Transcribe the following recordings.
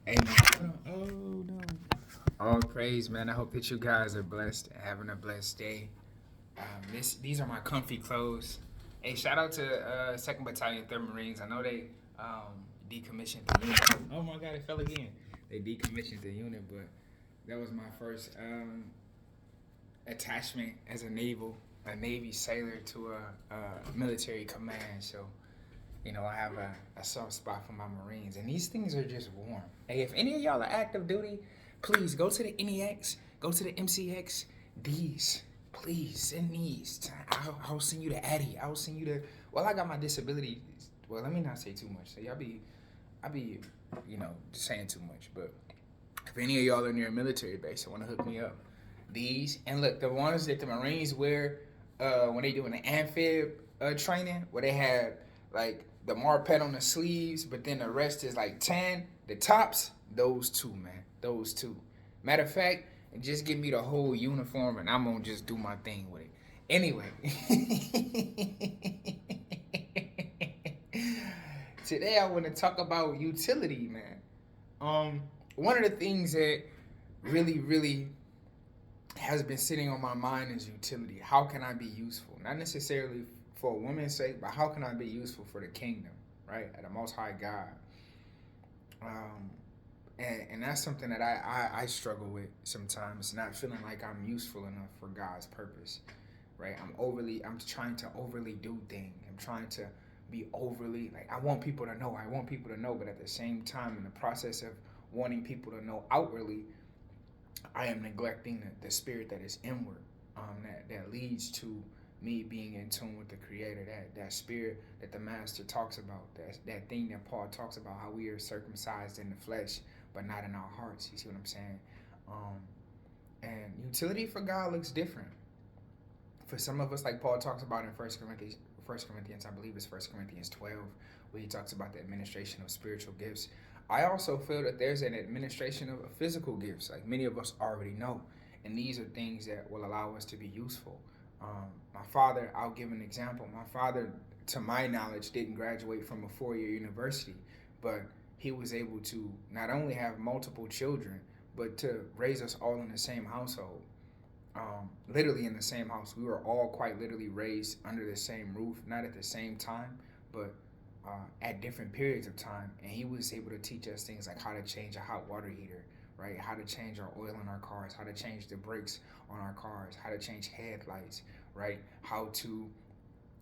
Amen. Oh no. All praise, man. I hope that you guys are blessed and having a blessed day. These are my comfy clothes. Hey, shout out to Second Battalion Third Marines. I know they decommissioned the unit. Oh my God, it fell again. They decommissioned the unit, but that was my first attachment as a Navy sailor to a military command. So I have a soft spot for my Marines, and these things are just warm. Hey, if any of y'all are active duty, please go to the NEX, go to the MCX. These, please send these. I'll send you the Addy. I'll send you the. Well, I got my disability. Well, let me not say too much. So I be, saying too much. But if any of y'all are near a military base and want to hook me up, these and look, the ones that the Marines wear when they doing the amphib training, where they have like the marpet on the sleeves, but then the rest is like tan. The tops, those two, man, those two. Matter of fact, just give me the whole uniform, and I'm gonna just do my thing with it. Anyway, today I want to talk about utility, man. One of the things that really has been sitting on my mind is utility. How can I be useful? Not necessarily for a woman's sake, but how can I be useful for the kingdom, right? At the Most High God. Um, and that's something that I struggle with sometimes, not feeling like I'm useful enough for God's purpose, right? I'm trying to overly do things. I'm trying to be overly, like, I want people to know, but at the same time, in the process of wanting people to know outwardly, I am neglecting the spirit that is inward, that leads to me being in tune with the Creator, that spirit that the Master talks about, that thing that Paul talks about, how we are circumcised in the flesh, but not in our hearts. You see what I'm saying? And utility for God looks different. For some of us, like Paul talks about in First Corinthians, I believe it's First Corinthians 12, where he talks about the administration of spiritual gifts. I also feel that there's an administration of physical gifts, like many of us already know. And these are things that will allow us to be useful. My father, I'll give an example. My father, to my knowledge, didn't graduate from a 4-year university, but he was able to not only have multiple children, but to raise us all in the same household. Literally in the same house. We were all quite literally raised under the same roof, not at the same time, but at different periods of time. And he was able to teach us things like how to change a hot water heater, right? How to change our oil in our cars, how to change the brakes on our cars, how to change headlights, right? How to,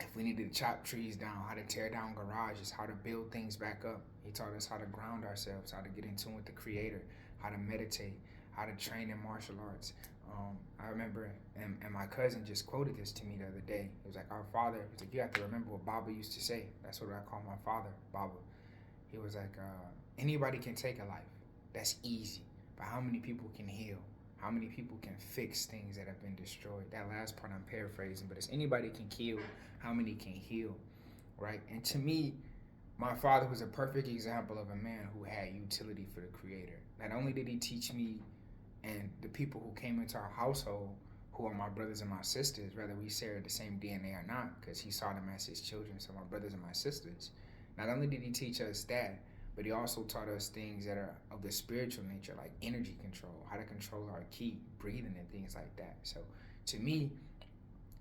if we needed to chop trees down, how to tear down garages, how to build things back up. He taught us how to ground ourselves, how to get in tune with the Creator, how to meditate, how to train in martial arts. I remember, and my cousin just quoted this to me the other day. It was like, our father, he's like, you have to remember what Baba used to say. That's what I call my father, Baba. He was like, anybody can take a life. That's easy. But how many people can heal? How many people can fix things that have been destroyed? That last part I'm paraphrasing, but it's anybody can kill, how many can heal, right? And to me, my father was a perfect example of a man who had utility for the Creator. Not only did he teach me and the people who came into our household, who are my brothers and my sisters, whether we share the same DNA or not, because he saw them as his children, so my brothers and my sisters. Not only did he teach us that, but he also taught us things that are of the spiritual nature, like energy control, how to control our ki, breathing, and things like that. So to me,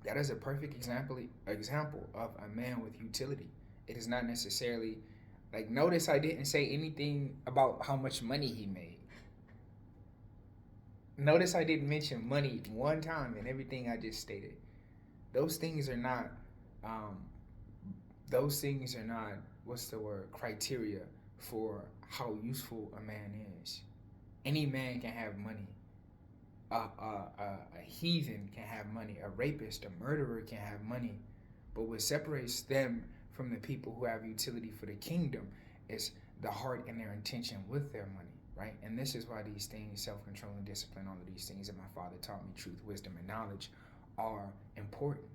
that is a perfect example of a man with utility. It is not necessarily, like, notice I didn't say anything about how much money he made. Notice I didn't mention money one time in everything I just stated. Those things are not, um, what's the word, criteria for how useful a man is. Any man can have money. A heathen can have money. A rapist, a murderer can have money. But what separates them from the people who have utility for the kingdom is the heart and their intention with their money, right? And this is why these things, self-control and discipline, all of these things that my father taught me, truth, wisdom, and knowledge, are important.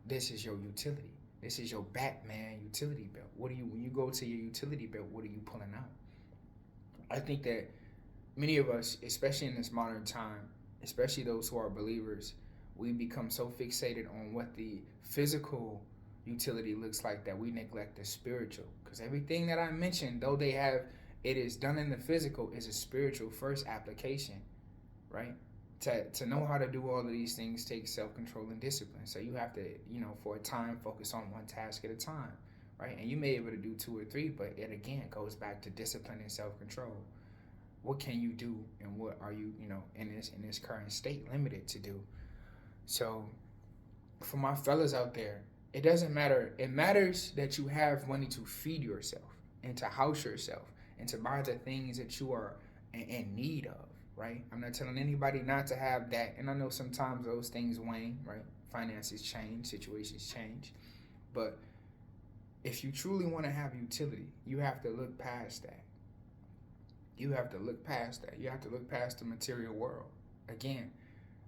This is your utility. This is your Batman utility belt. When you go to your utility belt, what are you pulling out? I think that many of us, especially in this modern time, especially those who are believers, we become so fixated on what the physical utility looks like that we neglect the spiritual. Because everything that I mentioned, though they have it is done in the physical is a spiritual first application, right? To know how to do all of these things takes self-control and discipline. So you have to, for a time, focus on one task at a time, right? And you may be able to do two or three, but it again goes back to discipline and self-control. What can you do, and what are you, in this current state limited to do? So for my fellas out there, it doesn't matter. It matters that you have money to feed yourself and to house yourself and to buy the things that you are in need of, right? I'm not telling anybody not to have that. And I know sometimes those things wane, right? Finances change, situations change. But if you truly want to have utility, you have to look past that. You have to look past that. You have to look past the material world. Again,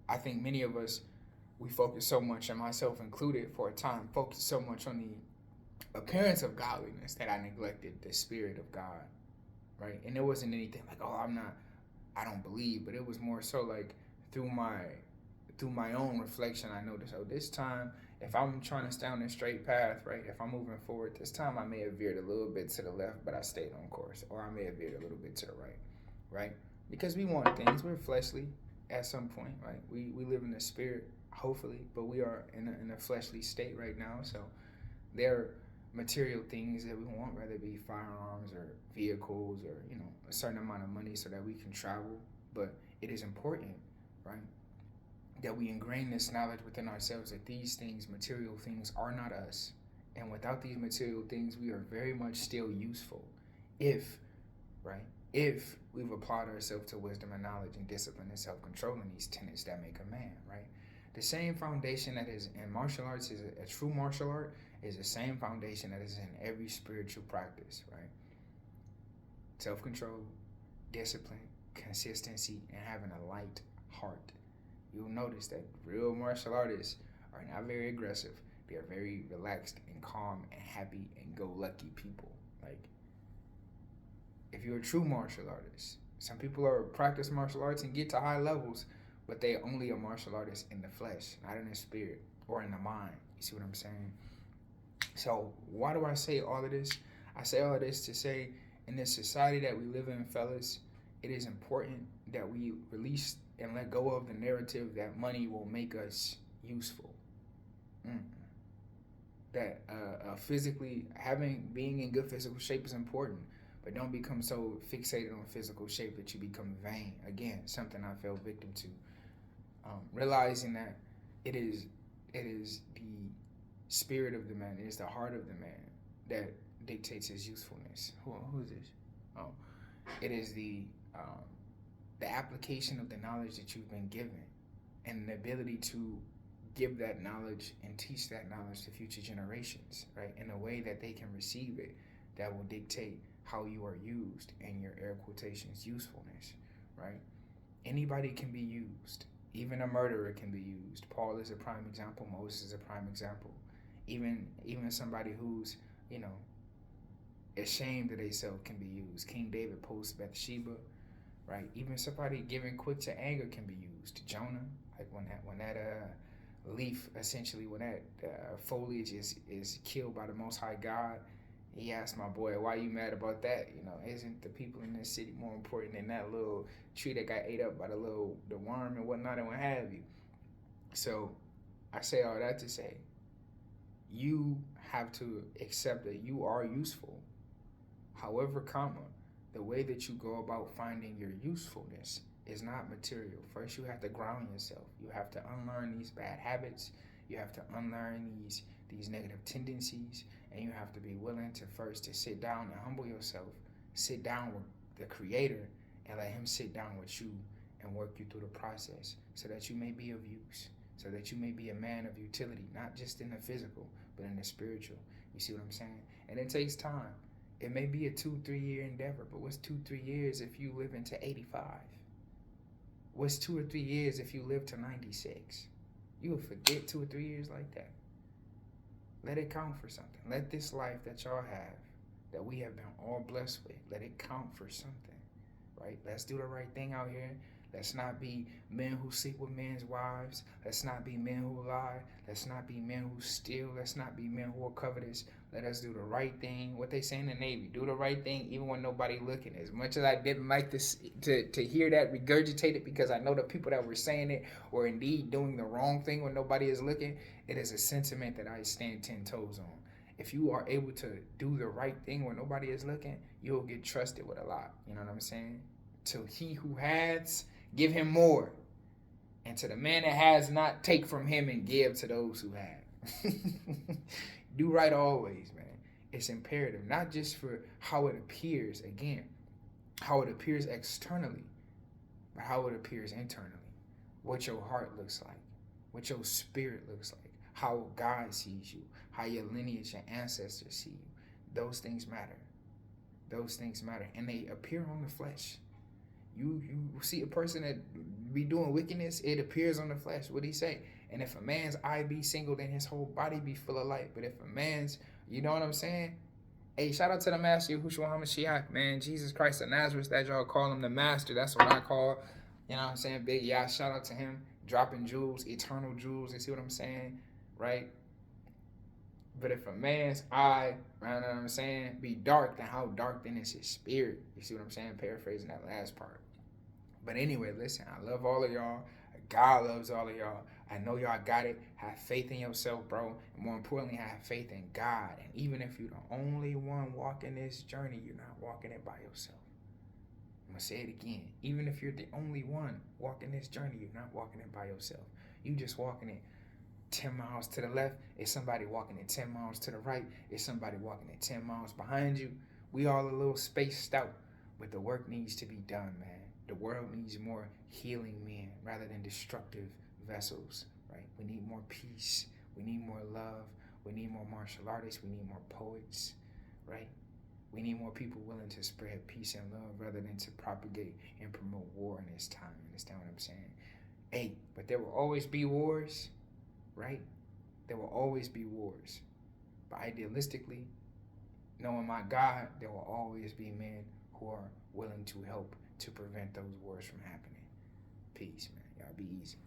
I think many of us, we focus so much, and myself included for a time, focus so much on the appearance of godliness that I neglected the spirit of God, right? And it wasn't anything like, oh, I don't believe, but it was more so like through my own reflection, I noticed, oh, this time, if I'm trying to stay on a straight path, right? If I'm moving forward, this time I may have veered a little bit to the left, but I stayed on course, or I may have veered a little bit to the right, right? Because we want things, we're fleshly at some point, right? We live in the spirit, hopefully, but we are in a fleshly state right now. So there are material things that we want, whether it be firearms or vehicles or a certain amount of money so that we can travel. But it is important, right, that we ingrain this knowledge within ourselves that these things, material things, are not us. And without these material things, we are very much still useful if, right, if we've applied ourselves to wisdom and knowledge and discipline and self-control in these tenets that make a man, right? The same foundation that is in martial arts, is a true martial art, is the same foundation that is in every spiritual practice, right? Self-control, discipline, consistency, and having a light heart. You'll notice that real martial artists are not very aggressive. They are very relaxed and calm and happy and go-lucky people. Like, if you're a true martial artist, some people are practice martial arts and get to high levels, but they only a martial artist in the flesh, not in the spirit or in the mind. You see what I'm saying? So why do I say all of this? I say all of this to say, in this society that we live in, fellas, it is important that we release and let go of the narrative that money will make us useful. That physically being in good physical shape is important, but don't become so fixated on physical shape that you become vain. Again, something I fell victim to. Realizing that it is the spirit of the man, it is the heart of the man that dictates his usefulness. Who is this? Oh, it is the application of the knowledge that you've been given, and the ability to give that knowledge and teach that knowledge to future generations, right? In a way that they can receive it, that will dictate how you are used and your air quotations usefulness, right? Anybody can be used. Even a murderer can be used. Paul is a prime example. Moses is a prime example. Even somebody who's, ashamed of themselves can be used. King David posts Bathsheba, right? Even somebody giving quick to anger can be used. Jonah, like when that leaf, essentially, when that foliage is killed by the Most High God, he asked my boy, why you mad about that? Isn't the people in this city more important than that little tree that got ate up by the worm and whatnot and what have you? So I say all that to say, you have to accept that you are useful. However, the way that you go about finding your usefulness is not material. First, you have to ground yourself. You have to unlearn these bad habits. You have to unlearn these negative tendencies, and you have to be willing to sit down and humble yourself. Sit down with the Creator and let Him sit down with you and work you through the process so that you may be of use, so that you may be a man of utility, not just in the physical, but in the spiritual. You see what I'm saying? And it takes time. It may be a 2-3 year endeavor, but what's 2-3 years if you live into 85? What's 2 or 3 years if you live to 96? You will forget 2 or 3 years like that. Let it count for something. Let this life that y'all have, that we have been all blessed with, let it count for something, right? Let's do the right thing out here. Let's not be men who sleep with men's wives. Let's not be men who lie. Let's not be men who steal. Let's not be men who are covetous. Let us do the right thing. What they say in the Navy, do the right thing even when nobody looking. As much as I didn't like this to hear that regurgitated, because I know the people that were saying it were indeed doing the wrong thing when nobody is looking, it is a sentiment that I stand 10 toes on. If you are able to do the right thing when nobody is looking, you'll get trusted with a lot. You know what I'm saying? To he who has, give him more. And to the man that has not, take from him and give to those who have. Do right always, man. It's imperative, not just for how it appears, again, how it appears externally, but how it appears internally. What your heart looks like, what your spirit looks like, how God sees you, how your lineage and ancestors see you. Those things matter. Those things matter. And they appear on the flesh. You see a person that be doing wickedness, it appears on the flesh. What he say? And if a man's eye be single, then his whole body be full of light. But if a man's, you know what I'm saying? Hey, shout out to the master, Yahushua HaMashiach, man. Jesus Christ of Nazareth, that y'all call him the master. That's what I call, you know what I'm saying? Big yeah, shout out to him. Dropping jewels, eternal jewels. You see what I'm saying? Right? But if a man's eye, you know what I'm saying, be dark, then how dark then is his spirit? You see what I'm saying? Paraphrasing that last part. But anyway, listen, I love all of y'all. God loves all of y'all. I know y'all got it. Have faith in yourself, bro. And more importantly, have faith in God. And even if you're the only one walking this journey, you're not walking it by yourself. I'm going to say it again. Even if you're the only one walking this journey, you're not walking it by yourself. You just walking it 10 miles to the left. It's somebody walking it 10 miles to the right. It's somebody walking it 10 miles behind you. We all a little spaced out. But the work needs to be done, man. The world needs more healing men rather than destructive vessels, right? We need more peace. We need more love. We need more martial artists. We need more poets, right? We need more people willing to spread peace and love rather than to propagate and promote war in this time. Understand what I'm saying? Hey, but there will always be wars, right? There will always be wars. But idealistically, knowing my God, there will always be men who are willing to help to prevent those wars from happening. Peace, man. Y'all be easy.